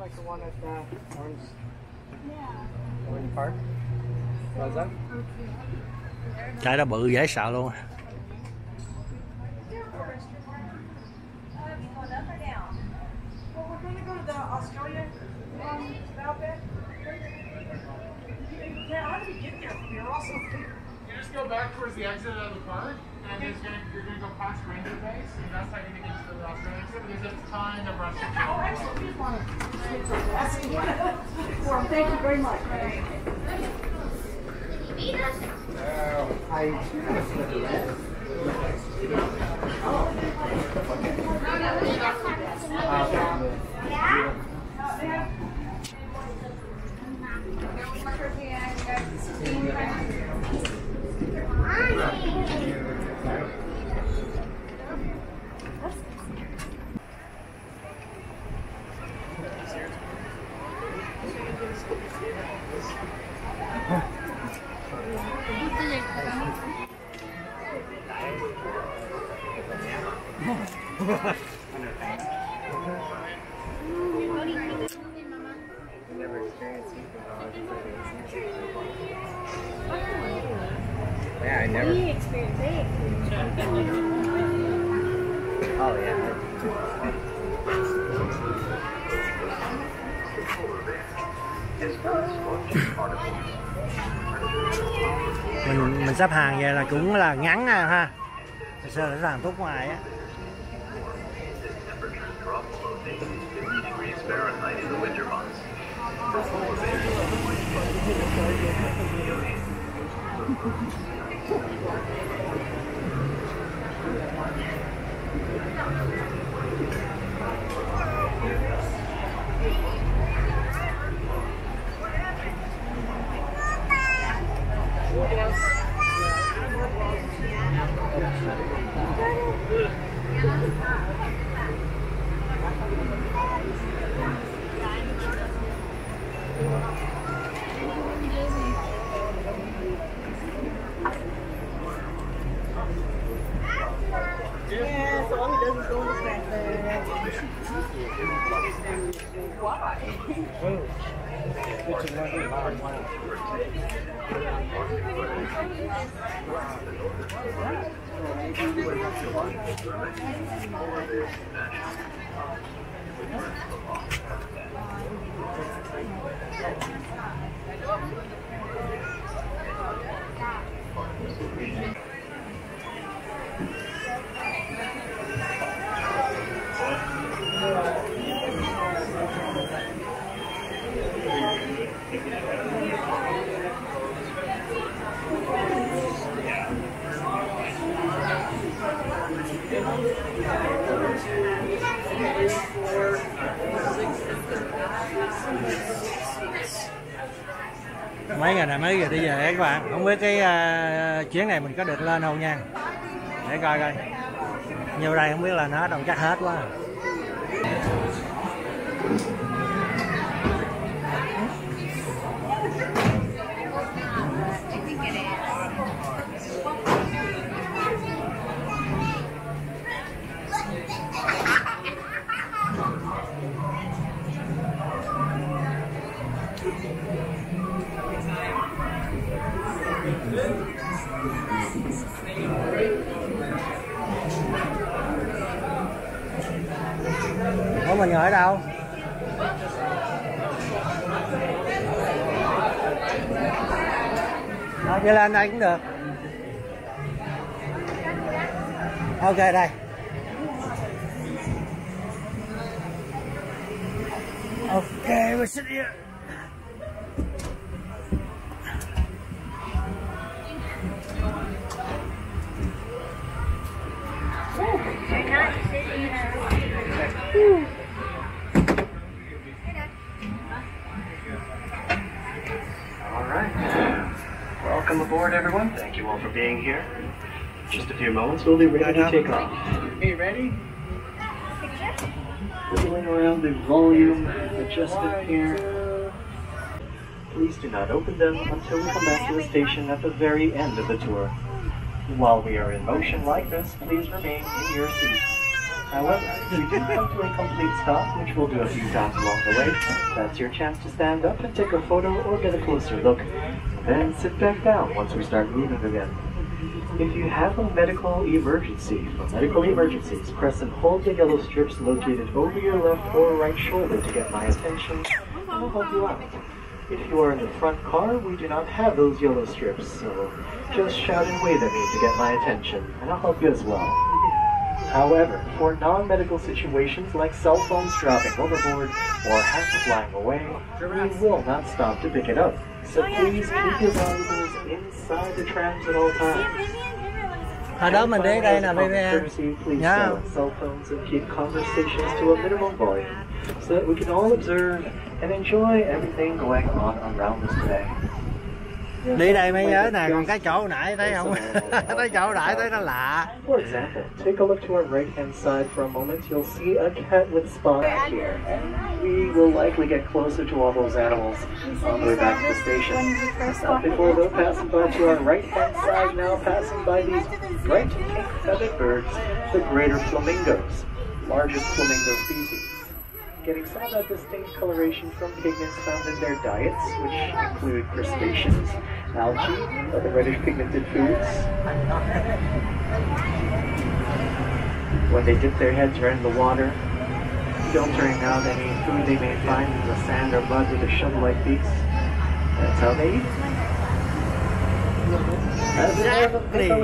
like the one at Orange Park. Was that? Cái đó bự dễ sợ luôn. Go back towards the exit of the park, and you're going to go past Ranger Base, and that's how you get into the Australian exit, because there's a ton of restaurants. Oh, excellent. Here's one. Thank you very much. Yeah, I never. You experienced it. Oh yeah. Mình xếp hàng vậy là cũng là ngắn ha. Hồi xưa là xếp hàng thuốc ngoài á. Yeah, so all he does is go in the back there. Why? Mấy ngày này mới về đi về các bạn, không biết cái chuyến này mình có được lên không nha, để coi coi nhiều đây không biết là nó đâu chắc hết quá. Ủa mình ngồi ở đâu? Đó, đi lên đây cũng được. Ok đây. Ok, we'll sit here. Welcome aboard, everyone. Thank you all for being here. Just a few moments, we'll be ready to take off. Hey, ready? Wiggling around the volume adjustment here. Please do not open them until we come back to the station at the very end of the tour. While we are in motion like this, please remain in your seats. However, if you do come to a complete stop, which we'll do a few times along the way, that's your chance to stand up and take a photo or get a closer look. Then sit back down once we start moving again. If you have a medical emergency, for medical emergencies, press and hold the yellow strips located over your left or right shoulder to get my attention, and I'll help you out. If you are in the front car, we do not have those yellow strips, so just shout and wave at me to get my attention, and I'll help you as well. However, for non-medical situations like cell phones dropping overboard or hats flying away, we will not stop to pick it up. So please keep your valuables inside the trams at all times. Hồi đó mình đi đây nè baby em. Please silence cell phones and keep conversations to a minimum volume so that we can all observe and enjoy everything going on around us today. Đi đây mới nhớ nè, còn cái chỗ nãy thấy không? Cái chỗ nãy thấy nó lạ. For example, take a look to our right-hand side for a moment. You'll see a cat with spots here. We will likely get closer to all those animals on the way back to the station. Before though, passing by to our right-hand side now, passing by these bright pink feathered birds, the greater flamingos, largest flamingo species. Getting some of that distinct coloration from pigments found in their diets, which include crustaceans, algae, other reddish pigmented foods. When they dip their heads right in the water, filtering out any food they may find in the sand or mud with a shovel-like beaks. That's how they eat.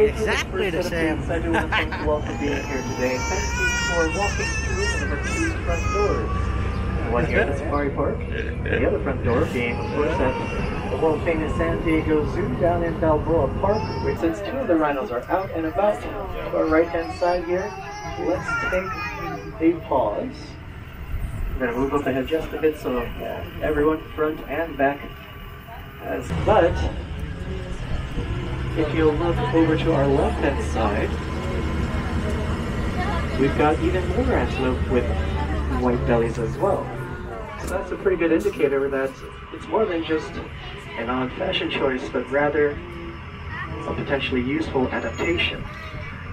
Exactly the same. I do want to thank you all for being here today. Thank you for walking through the two front doors. One here at the Safari Park, the other front door being, of course, at the world famous San Diego Zoo down in Balboa Park, which since two of the rhinos are out and about, on our right-hand side here, let's take a pause. We're going to move up ahead just a bit so everyone front and back has. But if you'll look over to our left-hand side, we've got even more antelope with white bellies as well. So that's a pretty good indicator that it's more than just an odd fashion choice, but rather a potentially useful adaptation.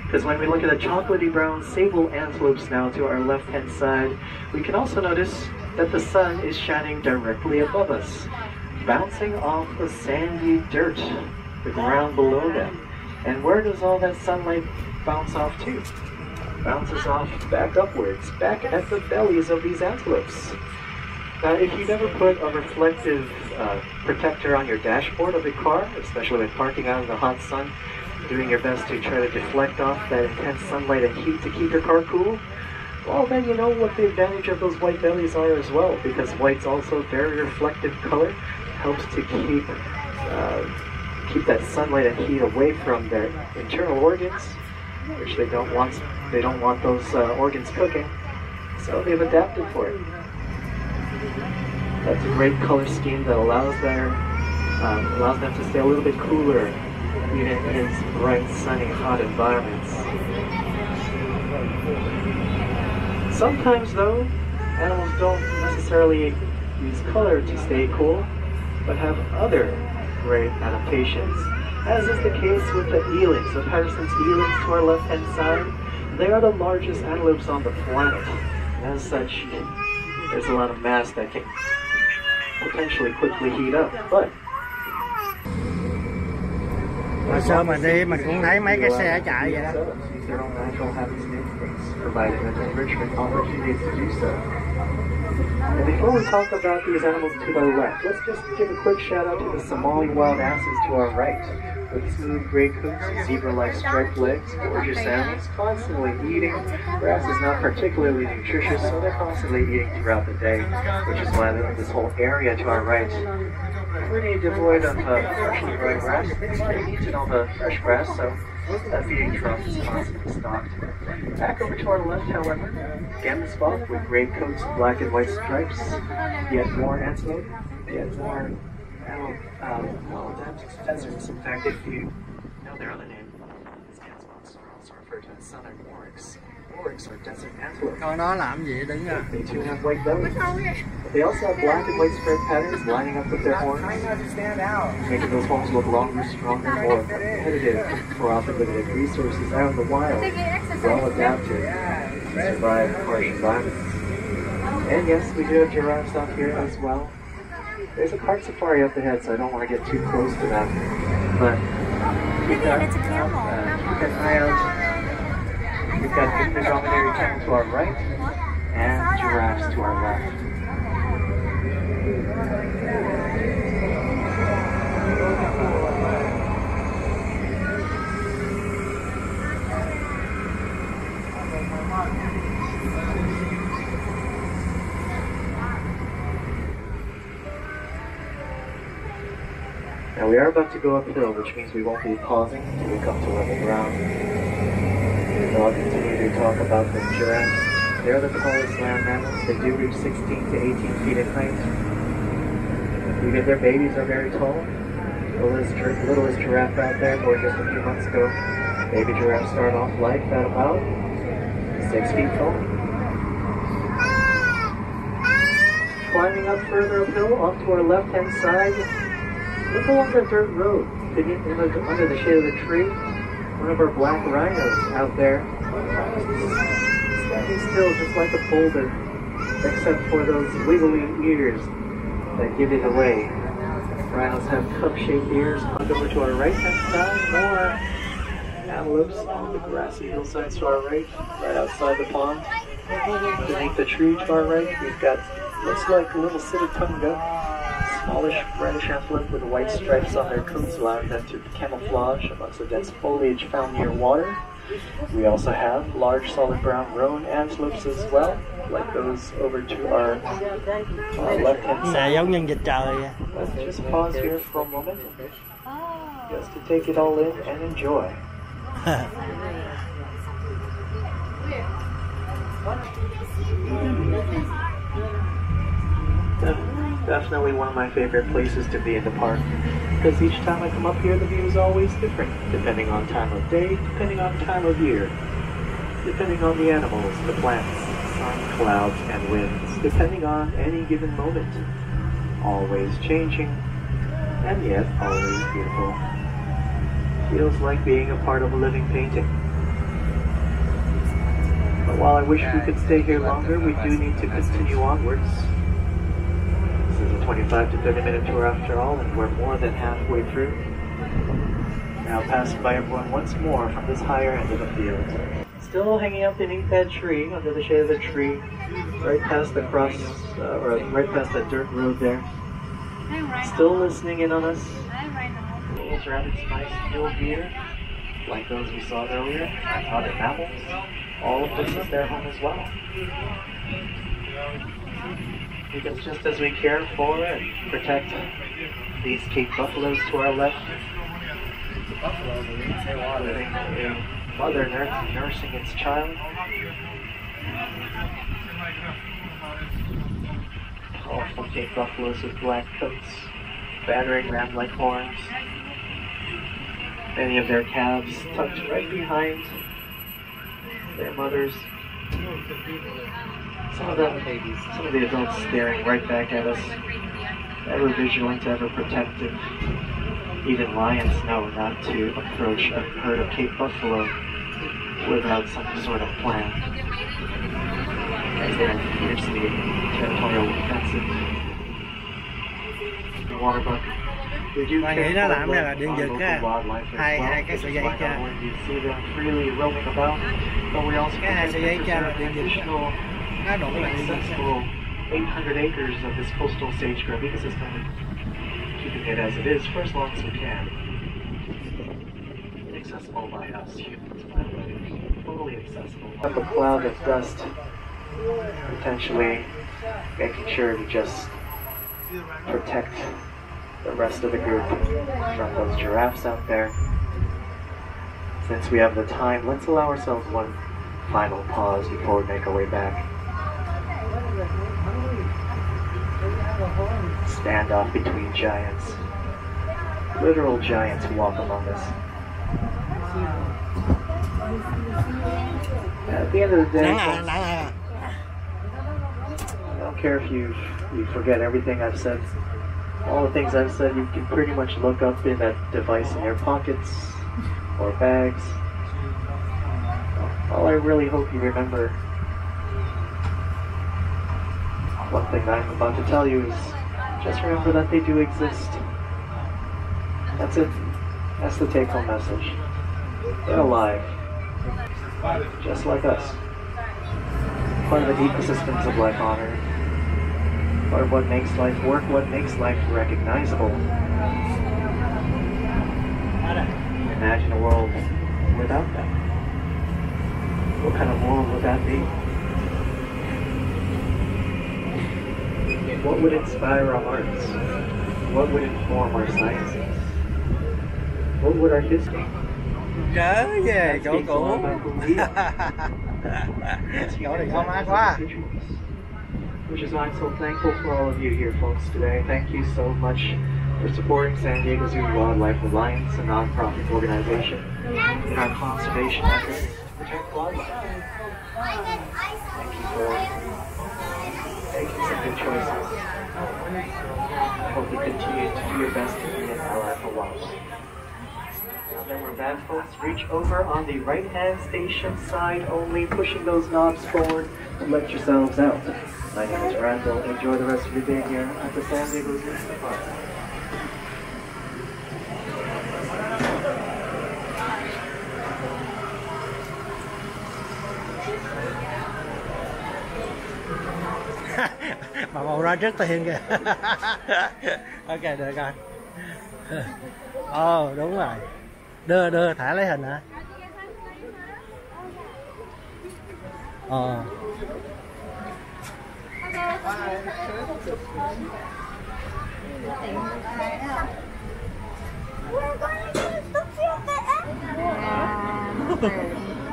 Because when we look at the chocolatey brown sable antelopes now to our left-hand side, we can also notice that the sun is shining directly above us, bouncing off the sandy dirt, the ground below them. And where does all that sunlight bounce off to? Bounces off back upwards, back at the bellies of these antelopes. Now, if you never put a reflective protector on your dashboard of the car, especially when parking out in the hot sun, doing your best to try to deflect off that intense sunlight and heat to keep your car cool, well, then you know what the advantage of those white bellies are as well, because white's also a very reflective color, helps to keep that sunlight and heat away from their internal organs, which they don't want. They don't want those organs cooking, so they've adapted for it. That's a great color scheme that allows them to stay a little bit cooler even in its bright, sunny, hot environments. Sometimes, though, animals don't necessarily use color to stay cool, but have other great adaptations, as is the case with the elands. So Patterson's elands to our left-hand side, they are the largest antelopes on the planet. And as such, there's a lot of mass that can potentially quickly heat up, but Hồi xưa mình đi mình cũng thấy mấy cái xe chạy vậy đó. And before we talk about these animals to the left, let's just give a quick shout out to the Somali wild asses to our right. With smooth gray coats and zebra-like striped legs, gorgeous animals constantly eating. Grass is not particularly nutritious, so they're constantly eating throughout the day, which is why this whole area to our right pretty devoid of freshly grown grass. They're eating all the fresh grass, so that feeding trough is constantly stocked. Back over to our left, however, gamma spot with gray coats and black and white stripes. Yet more antelope, yet more deserts. In fact, if you know their other name, these antelopes are also referred to as southern oryx. Oryx are desert antelope. Con nó làm gì đứng à? They too have white bellies. But they also have black and white striped patterns lining up with their horns, making those horns look longer, stronger, more competitive for often limited resources out in the wild, well adapted. survive harsh environments. And yes, we do have giraffes out here as well. There's a cart safari up ahead, so I don't want to get too close to them. But we've got, it's a camel. keep an eye out. We've got the dromedary camel to our right and giraffes to our left. Now we are about to go uphill, which means we won't be pausing until we come to level ground. So I'll continue to talk about the giraffes. They're the tallest land mammals. They do reach 16 to 18 feet in height. Even their babies are very tall. The littlest giraffe out there, born just a few months ago, baby giraffes start off life at about 6 feet tall. Climbing up further uphill, off to our left-hand side, look along the dirt road, under the shade of the tree. One of our black rhinos out there, standing still just like a boulder, except for those wiggly ears that give it away. Rhinos have cup-shaped ears. Over to our right-hand side, more antelopes on the grassy hillsides to our right outside the pond. Beneath the tree to our right, we've got, looks like a little city-tongue duck, smallish reddish antelope with white stripes on their coats, allowing them to camouflage amongst the dense foliage found near water. We also have large solid brown roan antelopes as well, like those over to our left-hand side. Giống nhân vịt trời vậy. Let's just pause here for a moment, just to take it all in and enjoy. Definitely one of my favorite places to be in the park, because each time I come up here the view is always different, depending on time of day, depending on time of year, depending on the animals, the plants, sun, clouds, and winds, depending on any given moment. Always changing, and yet always beautiful. Feels like being a part of a living painting. But while I wish we could stay here longer, we do need to continue onwards. This is a 25 to 30 minute tour after all, and we're more than halfway through. Now passing by everyone once more from this higher end of the field. Still hanging out beneath that tree, under the shade of the tree, right past the right past that dirt road there. Still listening in on us. These rabbits, nice mule deer, like those we saw earlier, and other mammals. All of this is their home as well. Because just as we care for and protect these Cape buffaloes to our left, including a mother nursing its child, colorful Cape buffaloes with black coats, battering ram-like horns, many of their calves tucked right behind their mothers. Some of the adults staring right back at us, ever vigilant, ever protective. Even lions know not to approach a herd of Cape buffalo without some sort of plan, as they're fiercely territorial defensive. The waterbuck. We do Và nghĩ nó làm ra là điện giật á, hai cái sợi dây cha. Cái hai sợi dây cha là điện giật. Nó đổ lại điện giật. 800 acres of this coastal sage-grouse ecosystem, keeping it as it is for as long as we can. Inaccessible by us humans, totally accessible. Up a cloud of dust, potentially making sure to just protect the rest of the group from those giraffes out there. Since we have the time, let's allow ourselves one final pause before we make our way back. Standoff between giants. Literal giants walk among us. At the end of the day, I don't care if you forget everything I've said. All the things I've said you can pretty much look up in that device in your pockets or bags. All I really hope you remember One thing that I'm about to tell you is just remember that they do exist. That's it. That's the take-home message. They're alive. Just like us. Part of the ecosystems of life on Earth. Part of what makes life work, what makes life recognizable. Imagine a world without them. What kind of world would that be? What would inspire our arts? What would inform our sciences? What would our history? Nhớ về chỗ cũ. Chỗ này không ác quá. Which is why I'm so thankful for all of you here, folks, today. Thank you so much for supporting San Diego Zoo Wildlife Alliance, a non-profit organization, in our conservation efforts to protect wildlife. Thank you for making some good choices. I hope you continue to do your best to be an ally for wildlife. Now that we're back, folks, reach over on the right-hand station side only, pushing those knobs forward and let yourselves out. My name is Randall. Enjoy the rest of your day here at the San Diego Zoo Park. Bà bầu ra trước tiền kìa. Ok, được rồi. Ồ, đúng rồi. Đưa thả lấy hình hả?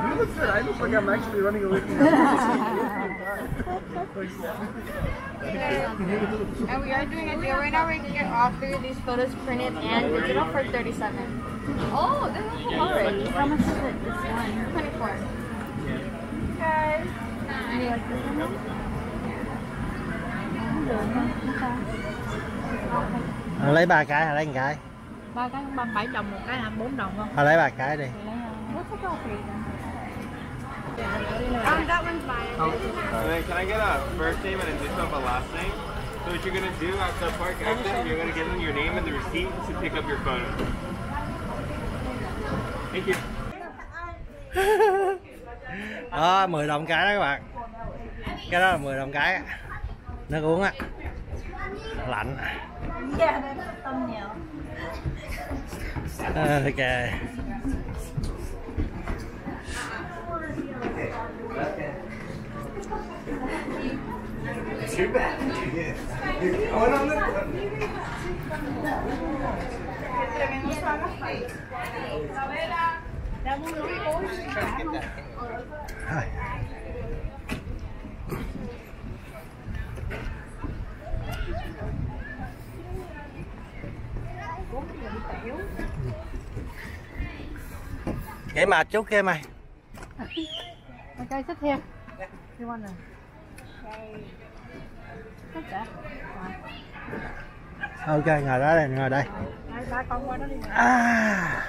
You look good. I look like I'm actually running away from you. And we are doing a deal right now where you can offer these photos printed and digital for $37. Oh, this is already. How much is it? This one? 24. Guys. You like this one? Lấy 3 cái hay lấy 1 cái? 3 cái, 37 đồng một cái, 4 đồng không? Thôi lấy 3 cái đi. That one's mine. And then can I get a first name and initial of a last name? So what you're gonna do at the park exit, you're gonna give them your name and the receipt to pick up your photo. Thank you. Đó, 10 đồng cái đó các bạn. Cái đó là 10 đồng cái. Nước uống á. Lạnh. Ok. Too bad. You're going on the Cái mệt chút kia mày. Okay, sit here. You want to? Sit there. Ok, ngồi đó đây, ngồi đây. Ba con qua đó đi. À.